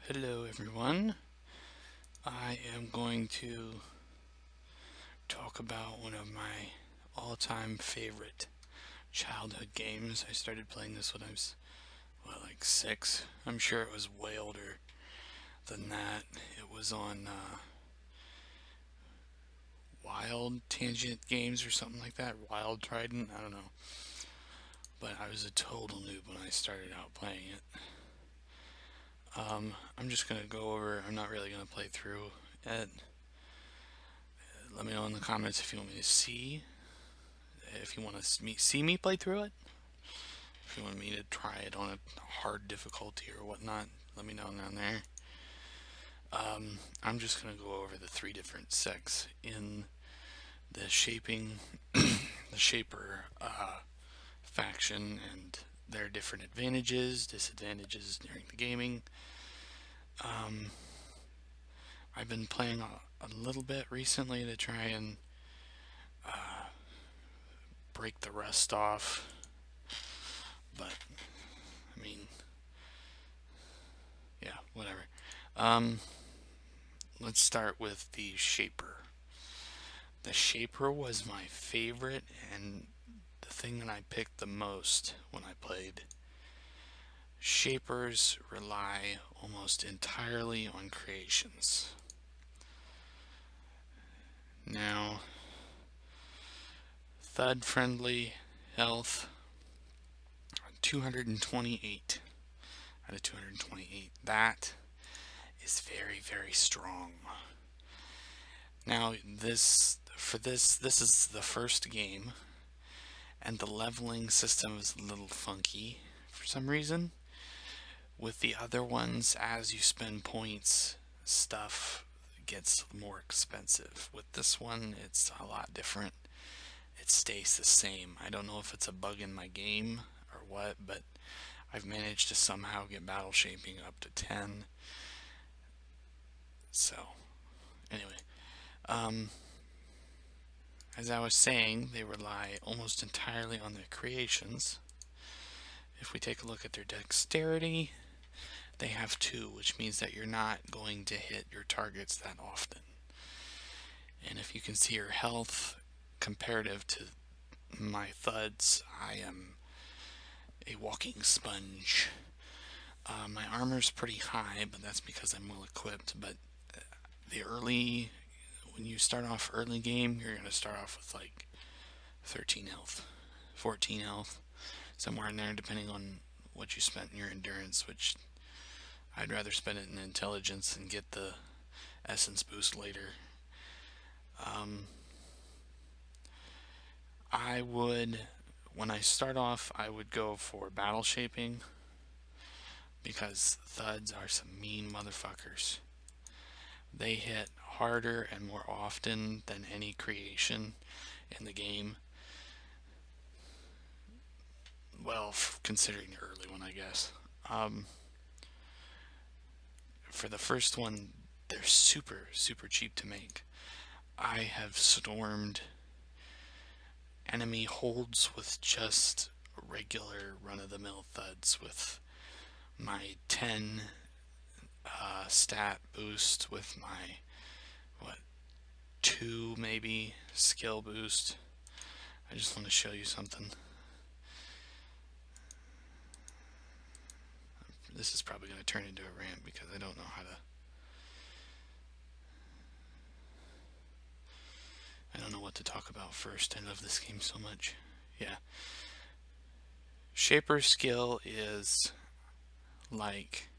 Hello everyone. I am going to talk about one of my all-time favorite childhood games. I started playing this when I was, like 6. I'm sure it was way older than that. It was on Wild Tangent Games or something like that. Wild Trident, I don't know. But I was a total noob when I started out playing it. I'm just going to go over, I'm not really going to play through it. Let me know in the comments if you want me to if you want to see me play through it. If you want me to try it on a hard difficulty or whatnot, let me know down there. I'm just going to go over the 3 different sects in the the shaper faction and their different advantages, disadvantages during the gaming. I've been playing a little bit recently to try and break the rust off, but I mean, yeah, whatever. Let's start with the shaper. The shaper was my favorite and the thing that I picked the most when I played. Shapers rely almost entirely on creations. Now, thud friendly health 228 out of 228. That is very, very strong. Now, this is the first game, and the leveling system is a little funky for some reason. With the other ones, as you spend points, stuff gets more expensive. With this one, it's a lot different. It stays the same. I don't know if it's a bug in my game or what, but I've managed to somehow get battle shaping up to 10. So, anyway, as I was saying, they rely almost entirely on their creations. If we take a look at their dexterity, they have 2, which means that you're not going to hit your targets that often. And if you can see your health comparative to my thuds, I am a walking sponge. My armor's pretty high, but that's because I'm well equipped. But when you start off early game, you're going to start off with like 13 health, 14 health, somewhere in there, depending on what you spent in your endurance, which I'd rather spend it in intelligence and get the essence boost later. When I start off, I would go for battle shaping because thuds are some mean motherfuckers. They hit harder and more often than any creation in the game. Well, considering the early one, I guess. For the first one, they're super, super cheap to make. I have stormed enemy holds with just regular run-of-the-mill thuds with my 10 stat boost, with my 2 maybe skill boost. I just want to show you something. This is probably going to turn into a rant because I don't know how to. I don't know what to talk about first. I love this game so much. Yeah. Shaper skill is like,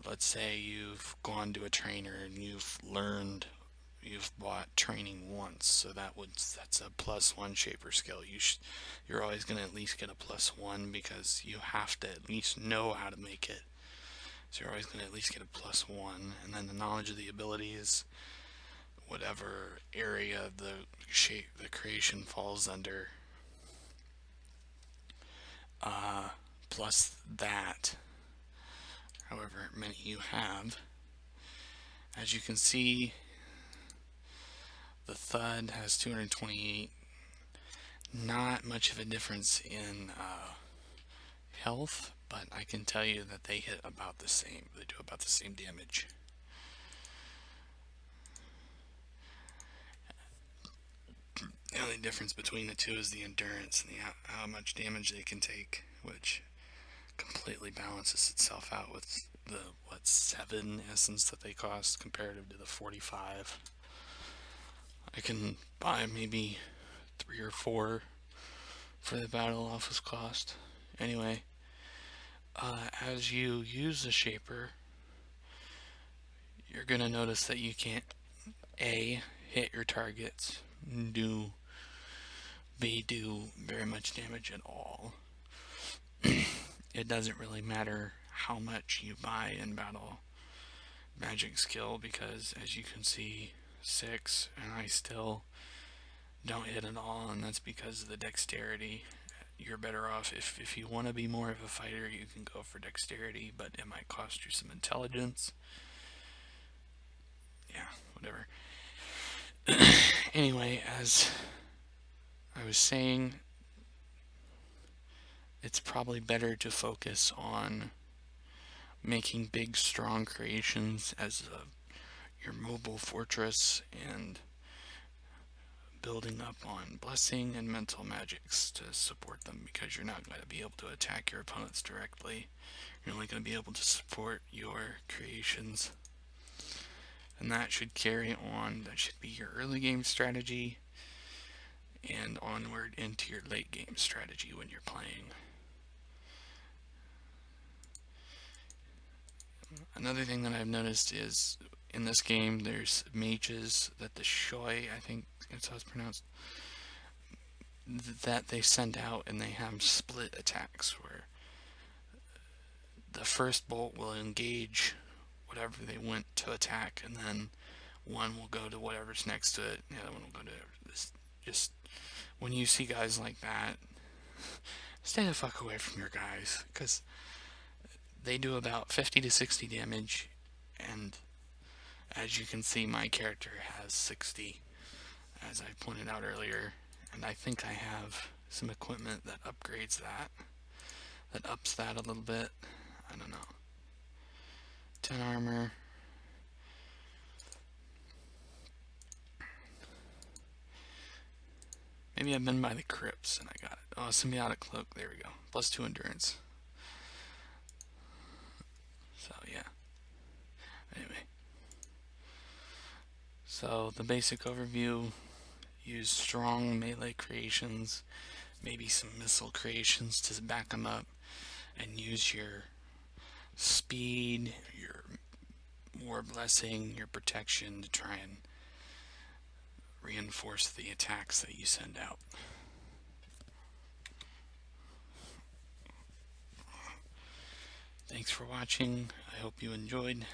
let's say you've gone to a trainer and you've bought training once, so that's a +1 shaper skill. You're always going to at least get a +1 because you have to at least know how to make it. So you're always going to at least get a +1, and then the knowledge of the ability is whatever area the creation falls under, plus that, however many you have. As you can see, the thud has 228. Not much of a difference in health, but I can tell you that they hit about the same. They do about the same damage. The only difference between the two is the endurance and how much damage they can take, which completely balances itself out with the 7 essence that they cost comparative to the 45. I can buy maybe 3 or 4 for the battle office cost. Anyway, as you use the shaper, you're gonna notice that you can't A, hit your targets, B, do very much damage at all. It doesn't really matter how much you buy in battle magic skill, because as you can see, 6, and I still don't hit at all, and that's because of the dexterity. You're better off, if you want to be more of a fighter, you can go for dexterity, but it might cost you some intelligence. Yeah, whatever. Anyway, as I was saying, it's probably better to focus on making big, strong creations as your mobile fortress, and building up on blessing and mental magics to support them, because you're not going to be able to attack your opponents directly. You're only going to be able to support your creations. And that should carry on. That should be your early game strategy and onward into your late game strategy when you're playing. Another thing that I've noticed is in this game there's mages that the Shoi, I think that's how it's pronounced, that they send out, and they have split attacks where the first bolt will engage whatever they went to attack, and then one will go to whatever's next to it, and the other one will go to this. Just when you see guys like that, stay the fuck away from your guys, because they do about 50 to 60 damage, and as you can see, my character has 60, as I pointed out earlier, and I think I have some equipment that upgrades that ups that a little bit. I don't know. 10 armor. Maybe I've been by the crypts and I got it. Oh, symbiotic cloak. There we go. Plus 2 endurance. So, yeah. Anyway. So, the basic overview: use strong melee creations, maybe some missile creations to back them up, and use your speed, your war blessing, your protection to try and reinforce the attacks that you send out. Thanks for watching. I hope you enjoyed.